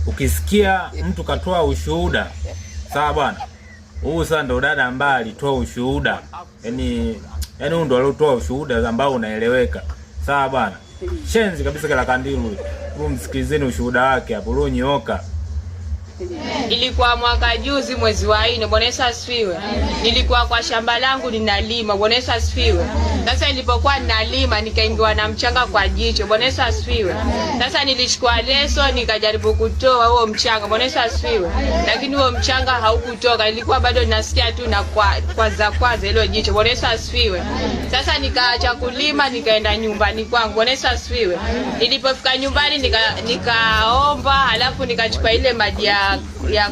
ukisikia mtu katoa ushuhuda, sawa bwana, huyu sasa ndo dada ambaye alitoa ushuhuda. Yaani huyu ndo alitoa ushuhuda ambao unaeleweka. Sawa bwana. Shenzi kabisa kala Kandilu. Huyu msikilizeni ushuhuda wake hapo ulionyooka. Ilikuwa mwaka juzi mwezi wa 4, Bwana Yesu asifiwe. Nilikuwa kwa shamba langu ninalima, Bwana Yesu asifiwe. Sasa nilipokuwa ninalima nikaingiwa na mchanga kwa jicho, Bwana Yesu asifiwe. Sasa nilichukua leso nikajaribu kutoa huo mchanga, Bwana Yesu asifiwe. Lakini huo mchanga haukutoka, ilikuwa bado ninasikia tu na kwanza hilo jicho, Bwana Yesu asifiwe. Sasa nikaacha kulima nikaenda nyumbani kwangu, Bwana Yesu asifiwe. Nilipofika nyumbani nikaomba, halafu nikachukua ile maji ya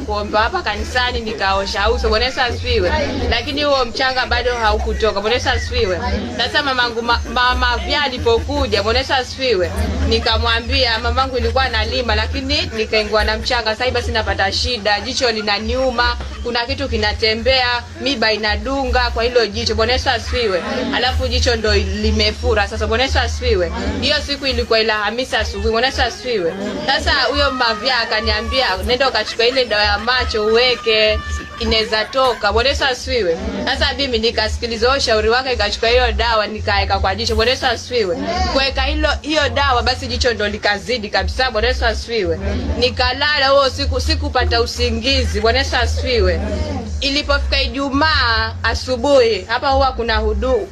kuomba hapa kanisani nikaosha uso, Bwana Yesu asifiwe. Lakini huo mchanga bado haukutoka, Bwana Yesu asifiwe. Sasa mama pia alipokuja, Bwana Yesu asifiwe, nikamwambia mamangu ilikuwa analima lakini nikaingwa na mchanga, sasa basi napata shida, jicho linaniuma, kuna kitu kinatembea, miba inadunga kwa hilo jicho, Bwana Yesu asifiwe. Alafu jicho ndo limefura sasa, Bwana Yesu asifiwe. Hiyo siku ilikuwa Alhamisi asubuhi, Bwana Yesu asifiwe. Sasa huyo mavya akaniambia nenda ukachukua ile dawa ya macho uweke, inaweza toka, Bwana Yesu asifiwe. Sasa mimi nikasikiliza ushauri wake, nikachukua hiyo dawa nikaeka kwa jicho, Bwana Yesu asifiwe. Kuweka hiyo dawa basi jicho ndo likazidi kabisa, Bwana Yesu asifiwe. Nikalala huo sikupata usingizi, Bwana Yesu asifiwe. Ilipofika Ijumaa asubuhi, hapa huwa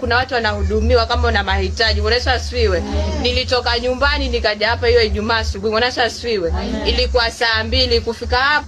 kuna watu wanahudumiwa kama una mahitaji, Bwana Yesu asifiwe. Nilitoka nyumbani nikaja hapa hiyo Ijumaa asubuhi, Bwana Yesu asifiwe. Ilikuwa saa 2 kufika hapa